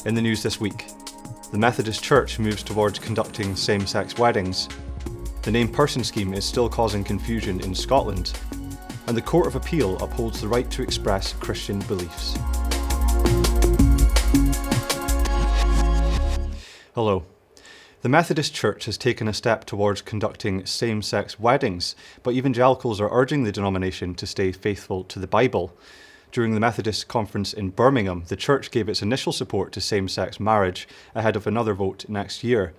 In the news this week, the Methodist Church moves towards conducting same-sex weddings. The named person scheme is still causing confusion in Scotland. And the Court of Appeal upholds the right to express Christian beliefs. Hello. The Methodist Church has taken a step towards conducting same-sex weddings, but evangelicals are urging the denomination to stay faithful to the Bible. During the Methodist conference in Birmingham, the church gave its initial support to same-sex marriage ahead of another vote next year.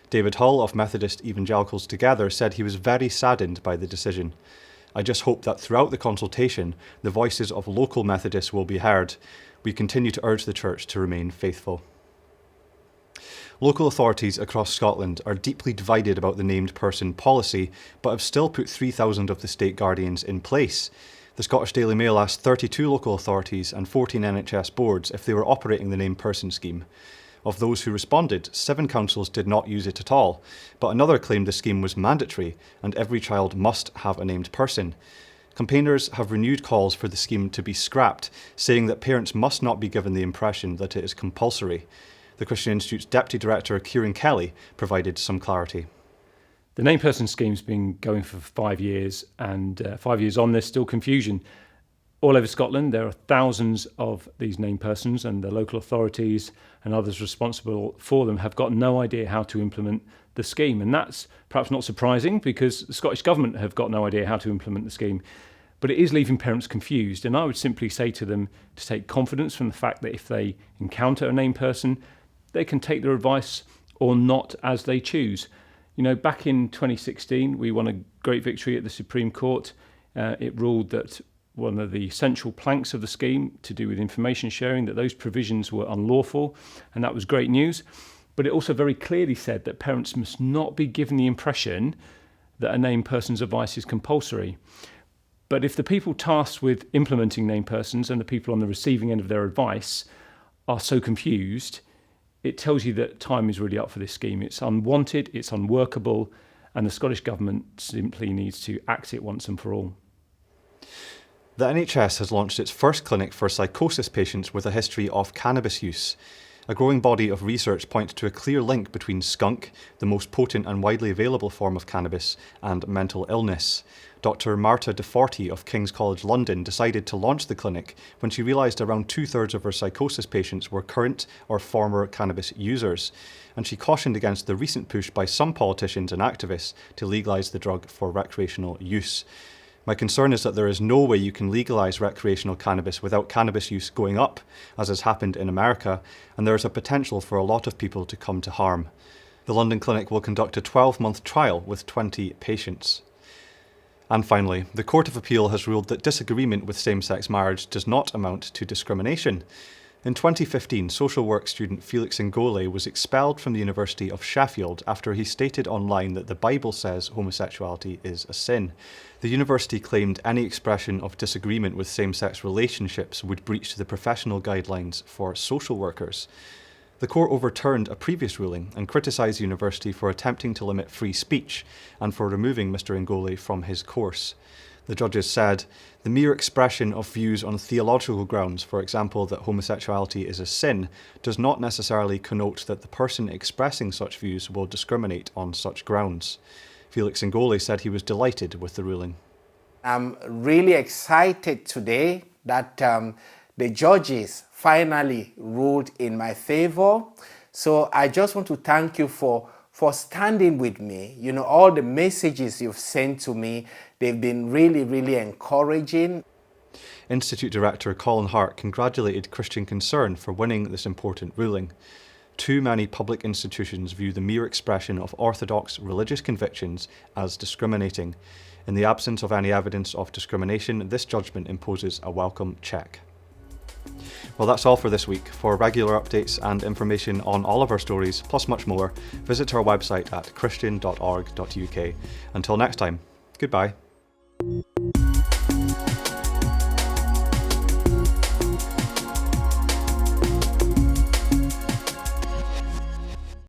David Hull of Methodist Evangelicals Together said he was very saddened by the decision. I just hope that throughout the consultation, the voices of local Methodists will be heard. We continue to urge the church to remain faithful. Local authorities across Scotland are deeply divided about the named person policy, but have still put 3,000 of the state guardians in place. The Scottish Daily Mail asked 32 local authorities and 14 NHS boards if they were operating the named person scheme. Of those who responded, 7 councils did not use it at all, but another claimed the scheme was mandatory and every child must have a named person. Campaigners have renewed calls for the scheme to be scrapped, saying that parents must not be given the impression that it is compulsory. The Christian Institute's Deputy Director, Kieran Kelly, provided some clarity. The named person scheme's been going for 5 years, and 5 years on, there's still confusion. All over Scotland, there are thousands of these named persons, and the local authorities and others responsible for them have got no idea how to implement the scheme. And that's perhaps not surprising, because the Scottish Government have got no idea how to implement the scheme. But it is leaving parents confused, and I would simply say to them to take confidence from the fact that if they encounter a named person, they can take their advice or not as they choose. You know, back in 2016, we won a great victory at the Supreme Court. It ruled that one of the central planks of the scheme, to do with information sharing, that those provisions were unlawful, and that was great news. But it also very clearly said that parents must not be given the impression that a named person's advice is compulsory. But if the people tasked with implementing named persons and the people on the receiving end of their advice are so confused, it tells you that time is really up for this scheme. It's unwanted, it's unworkable, and the Scottish Government simply needs to axe it once and for all. The NHS has launched its first clinic for psychosis patients with a history of cannabis use. A growing body of research points to a clear link between skunk, the most potent and widely available form of cannabis, and mental illness. Dr. Marta DeForti of King's College London decided to launch the clinic when she realised around 2/3 of her psychosis patients were current or former cannabis users, and she cautioned against the recent push by some politicians and activists to legalise the drug for recreational use. My concern is that there is no way you can legalise recreational cannabis without cannabis use going up, as has happened in America, and there is a potential for a lot of people to come to harm. The London clinic will conduct a 12-month trial with 20 patients. And finally, the Court of Appeal has ruled that disagreement with same-sex marriage does not amount to discrimination. In 2015, social work student Felix Ngole was expelled from the University of Sheffield after he stated online that the Bible says homosexuality is a sin. The university claimed any expression of disagreement with same-sex relationships would breach the professional guidelines for social workers. The court overturned a previous ruling and criticised the university for attempting to limit free speech and for removing Mr. Ngole from his course. The judges said, the mere expression of views on theological grounds, for example that homosexuality is a sin, does not necessarily connote that the person expressing such views will discriminate on such grounds. Felix Ngole said he was delighted with the ruling. I'm really excited today that the judges finally ruled in my favor. So I just want to thank you for standing with me. You know, all the messages you've sent to me, they've been really, really encouraging. Institute Director Colin Hart congratulated Christian Concern for winning this important ruling. Too many public institutions view the mere expression of orthodox religious convictions as discriminating. In the absence of any evidence of discrimination, this judgment imposes a welcome check. Well, that's all for this week. For regular updates and information on all of our stories, plus much more, visit our website at christian.org.uk. Until next time, goodbye.